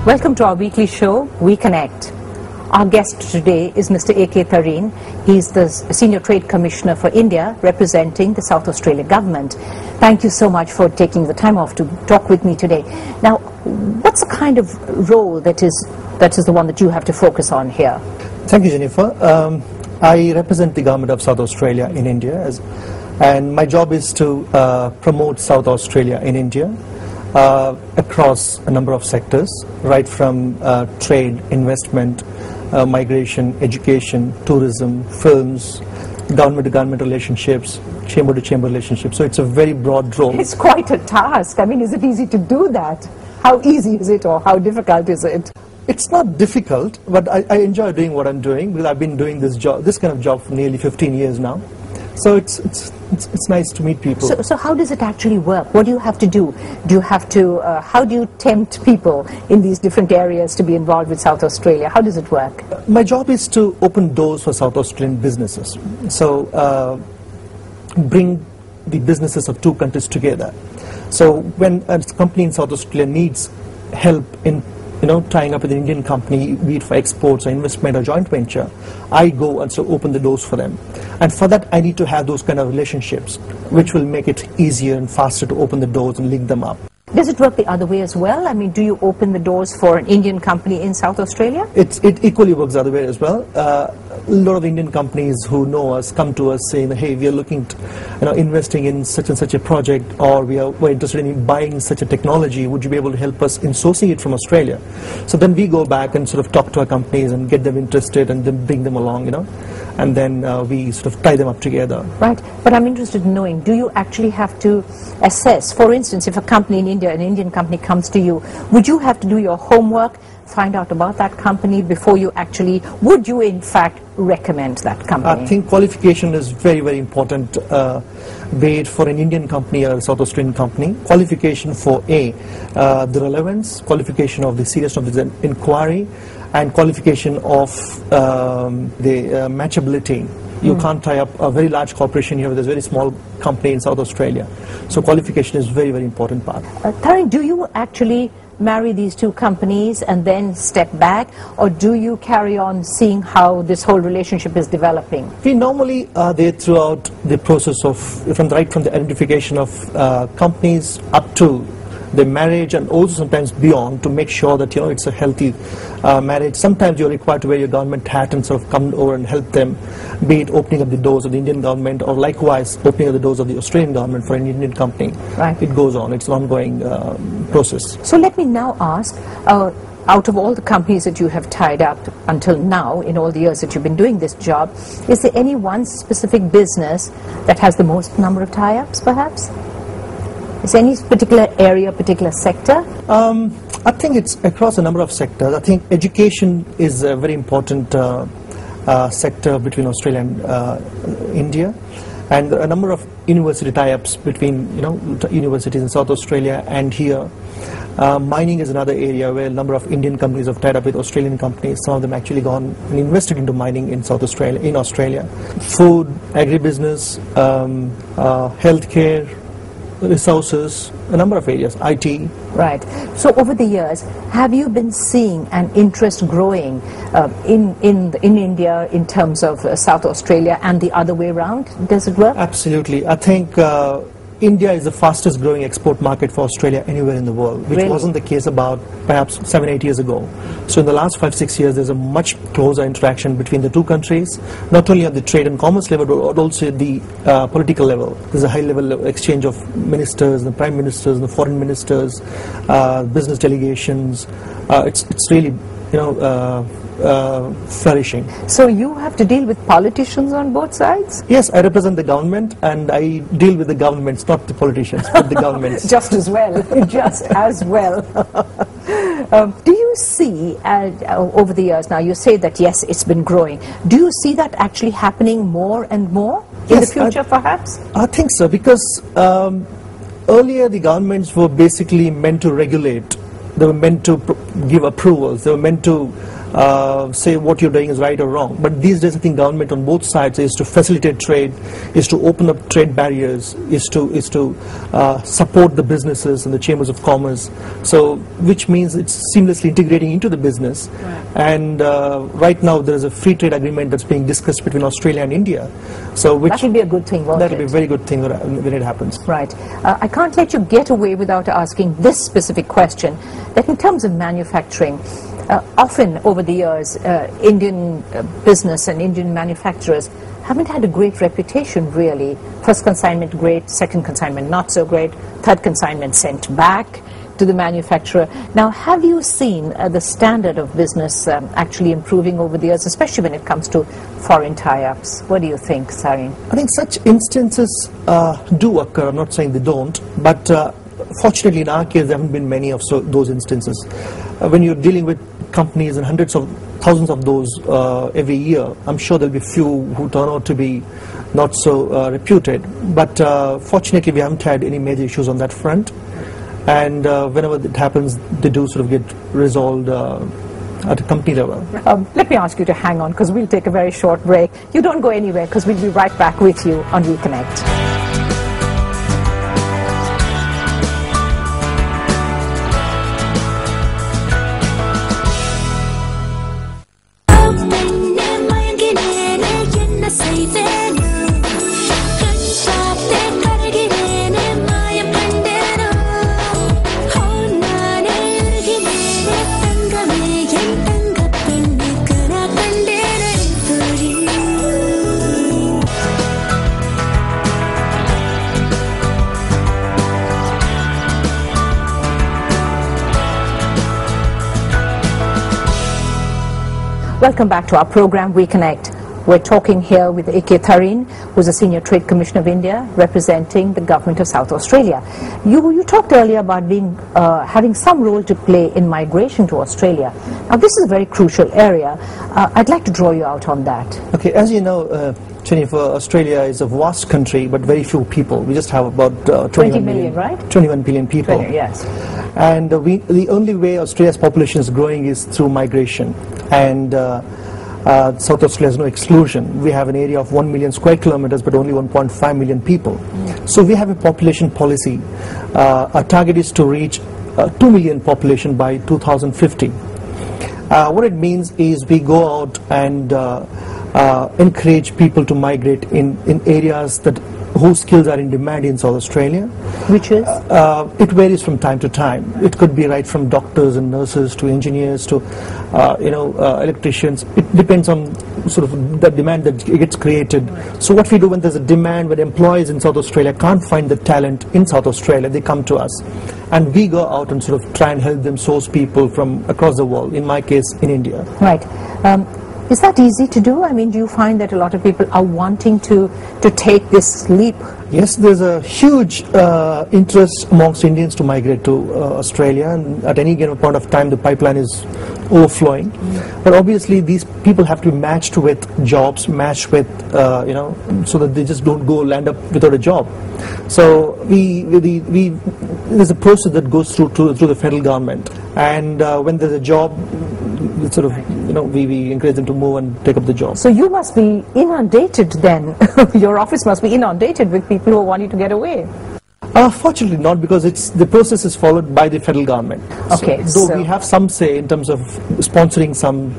Welcome to our weekly show, We Connect. Our guest today is Mr. A.K. Tareen. He's the Senior Trade Commissioner for India, representing the South Australia government. Thank you so much for taking the time off to talk with me today. Now, what's the kind of role that is the one that you have to focus on here? Thank you, Jennifer. I represent the government of South Australia in India, and my job is to promote South Australia in India across a number of sectors, right from trade, investment, migration, education, tourism, films, government-to-government relationships, chamber-to-chamber relationships. So it's a very broad role. It's quite a task. I mean, is it easy to do that? How easy is it, or how difficult is it? It's not difficult, but I enjoy doing what I'm doing, because I've been doing this kind of job for nearly 15 years now. So it's nice to meet people. So how does it actually work? What do you have to do? Do you have to, how do you tempt people in these different areas to be involved with South Australia? How does it work? My job is to open doors for South Australian businesses. So bring the businesses of two countries together. So when a company in South Australia needs help in tying up with an Indian company, be it for exports or investment or joint venture, I go and so open the doors for them. And for that, I need to have those kind of relationships, which will make it easier and faster to open the doors and link them up. Does it work the other way as well? I mean, do you open the doors for an Indian company in South Australia? It equally works the other way as well. A lot of Indian companies who know us come to us saying, hey, we are looking to, investing in such and such a project, or we're interested in buying such a technology. Would you be able to help us in sourcing it from Australia? So then we go back and sort of talk to our companies and get them interested and then bring them along, and then we sort of tie them up together. Right, but I'm interested in knowing, do you actually have to assess, for instance, if a company in India, an Indian company comes to you, would you have to do your homework, find out about that company before you actually, would you in fact recommend that company? I think qualification is very, very important, be it for an Indian company or a South Australian company. Qualification for the relevance, qualification of the seriousness of the inquiry, and qualification of the matchability. You can't tie up a very large corporation here with a very small company in South Australia. So qualification is very, very important part. Tareen, do you actually marry these two companies and then step back, or do you carry on seeing how this whole relationship is developing? We normally are there throughout the process of, right from the identification of companies up to the marriage, and also sometimes beyond, to make sure that it's a healthy marriage. Sometimes you're required to wear your government hat and sort of come over and help them, be it opening up the doors of the Indian government, or likewise opening up the doors of the Australian government for an Indian company. Right. It goes on. It's an ongoing process. So let me now ask, out of all the companies that you have tied up until now, in all the years that you've been doing this job, is there any one specific business that has the most number of tie-ups, perhaps? Is there any particular area, particular sector? I think it's across a number of sectors. I think education is a very important sector between Australia and India, and a number of university tie-ups between universities in South Australia and here. Mining is another area where a number of Indian companies have tied up with Australian companies. Some of them actually gone and invested into mining in South Australia, in Australia. Food, agribusiness, healthcare, resources, a number of areas, IT. Right. So over the years, have you been seeing an interest growing in India in terms of South Australia and the other way around? Does it work? Absolutely. I think India is the fastest growing export market for Australia anywhere in the world, which wasn't the case about perhaps 7-8 years ago. So in the last 5-6 years, there's a much closer interaction between the two countries, not only at the trade and commerce level, but also at the political level. There's a high level of exchange of ministers, the prime ministers, the foreign ministers, business delegations. It's really, flourishing. So you have to deal with politicians on both sides? Yes, I represent the government, and I deal with the governments, not the politicians, but the governments. Just as well, just as well. Do you see, over the years now, you say that yes, it's been growing. Do you see that actually happening more and more in the future, perhaps? I think so, because earlier the governments were basically meant to regulate. They were meant to give approvals. They were meant to say what you're doing is right or wrong. But these days I think government on both sides is to facilitate trade, is to open up trade barriers, is to support the businesses and the chambers of commerce, so which means it's seamlessly integrating into the business. Right. And right now there is a free trade agreement that's being discussed between Australia and India. So which that will be a good thing, won't that will it? be a very good thing when it happens. Right. I can't let you get away without asking this specific question, that in terms of manufacturing, often over the years, Indian business and Indian manufacturers haven't had a great reputation, really. First consignment great, second consignment not so great, third consignment sent back to the manufacturer. Now, have you seen the standard of business actually improving over the years, especially when it comes to foreign tie-ups? What do you think, Sarin? I think such instances do occur. I'm not saying they don't, but fortunately in our case there haven't been many of those instances. When you're dealing with companies and hundreds of thousands of those every year, I'm sure there'll be few who turn out to be not so reputed, but fortunately we haven't had any major issues on that front, and whenever it happens they do sort of get resolved at a company level. Let me ask you to hang on, because we'll take a very short break. You don't go anywhere, because we'll be right back with you on Reconnect. Welcome back to our program, Reconnect. We're talking here with A.K. Thareen, who's a Senior Trade Commissioner of India, representing the government of South Australia. You talked earlier about having some role to play in migration to Australia. Now, this is a very crucial area. I'd like to draw you out on that. Okay, as you know, Jennifer, Australia is a vast country, but very few people. We just have about 20 million, right? 21 billion people. 20, yes. And the only way Australia's population is growing is through migration. And South Australia has no exclusion. We have an area of 1 million square kilometers, but only 1.5 million people. So we have a population policy. Our target is to reach 2 million population by 2050. What it means is we go out and encourage people to migrate in areas whose skills are in demand in South Australia. Which is? It varies from time to time. It could be right from doctors and nurses to engineers to electricians. It depends on sort of the demand that gets created. So what we do when there's a demand, when employees in South Australia can't find the talent in South Australia, they come to us. And we go out and sort of try and help them source people from across the world, in my case, in India. Right. Is that easy to do? I mean, do you find that a lot of people are wanting to take this leap? Yes, there's a huge interest amongst Indians to migrate to Australia, and at any given point of time the pipeline is overflowing. But obviously these people have to be matched with jobs, matched with, so that they just don't go land up without a job. So there's a process that goes through the federal government, and when there's a job, it's sort of, we encourage them to move and take up the job. So you must be inundated then. Your office must be inundated with people who are wanting to get away. Fortunately not, because the process is followed by the federal government. Okay. So we have some say in terms of sponsoring some,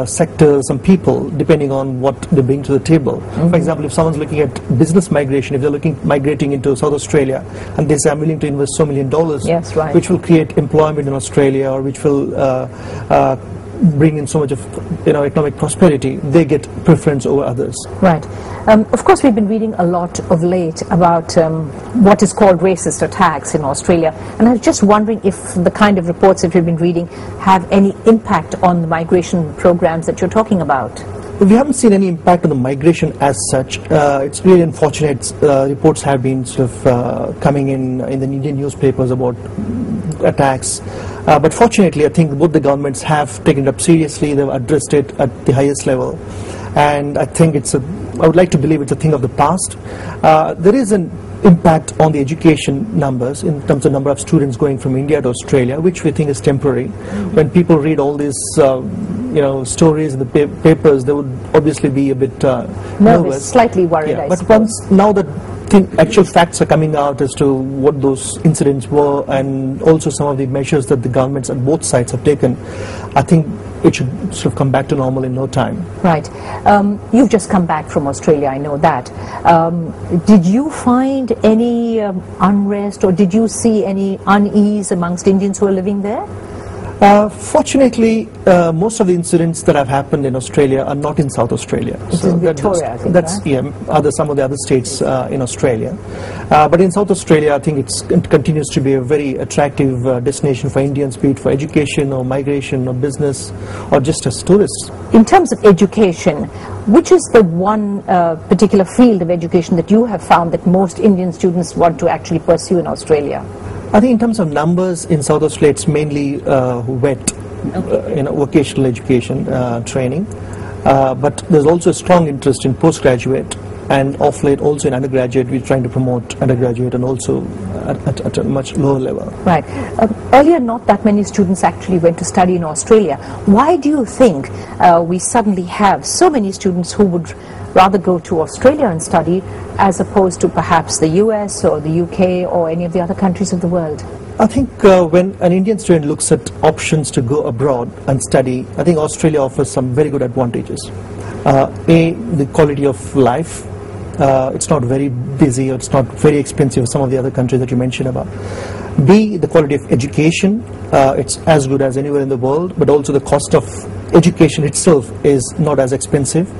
sectors, some people, depending on what they bring to the table. For example, if someone's looking at business migration, if they're migrating into South Australia, and they say, I'm willing to invest $so million, yes, right, which will create employment in Australia, or which will bring in so much of economic prosperity, they get preference over others. Right. Of course, we've been reading a lot of late about what is called racist attacks in Australia, and I was just wondering if the kind of reports that we've been reading have any impact on the migration programs that you're talking about. We haven't seen any impact on the migration as such. It's really unfortunate. Reports have been sort of coming in the Indian newspapers about attacks. But fortunately, I think both the governments have taken it up seriously. They've addressed it at the highest level. And I think I would like to believe it's a thing of the past. There is an impact on the education numbers in terms of number of students going from India to Australia, which we think is temporary. When people read all these stories in the papers, they would obviously be a bit nervous, slightly worried. Yeah, but now that actual facts are coming out as to what those incidents were, and also some of the measures that the governments on both sides have taken, I think it should sort of come back to normal in no time. Right. You've just come back from Australia, I know that. Did you find any unrest, or did you see any unease amongst Indians who are living there? Fortunately, most of the incidents that have happened in Australia are not in South Australia. It's in Victoria, I think, that's right? Some of the other states in Australia. But in South Australia, I think it continues to be a very attractive destination for Indians, be it for education or migration or business or just as tourists. In terms of education, which is the one particular field of education that you have found that most Indian students want to actually pursue in Australia? I think in terms of numbers in South Australia, it's mainly VET, vocational education training. But there's also a strong interest in postgraduate, and off late also in undergraduate. We're trying to promote undergraduate and also at a much lower level. Right. Earlier, not that many students actually went to study in Australia. Why do you think we suddenly have so many students who would rather go to Australia and study as opposed to perhaps the US or the UK or any of the other countries of the world? I think when an Indian student looks at options to go abroad and study, I think Australia offers some very good advantages. A, the quality of life. It's not very busy, or it's not very expensive as some of the other countries that you mentioned about. B, the quality of education. It's as good as anywhere in the world, but also the cost of education itself is not as expensive.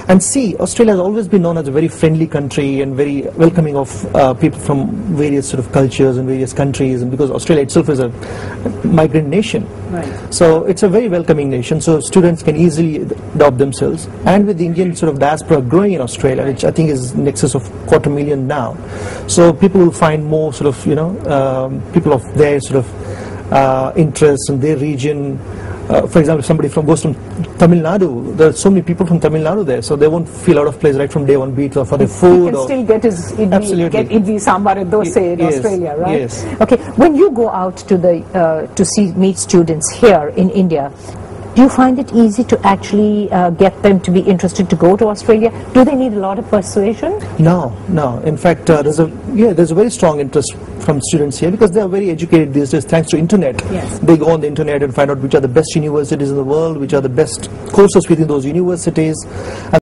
And C, Australia has always been known as a very friendly country and very welcoming of people from various sort of cultures and various countries, and because Australia itself is a migrant nation. Right. So it's a very welcoming nation, so students can easily adopt themselves. And with the Indian sort of diaspora growing in Australia, which I think is in excess of 250,000 now, so people will find more sort of, people of their sort of interests in their region. For example, if somebody goes from Tamil Nadu, there are so many people from Tamil Nadu there, so they won't feel out of place right from day one, be it for their food. He can still get his idli, sambar and dosa in Australia, right? Yes. Okay, when you go out to meet students here in India, do you find it easy to actually get them to be interested to go to Australia? Do they need a lot of persuasion? No. In fact, there's a very strong interest from students here because they are very educated these days thanks to internet. Yes. They go on the internet and find out which are the best universities in the world, which are the best courses within those universities.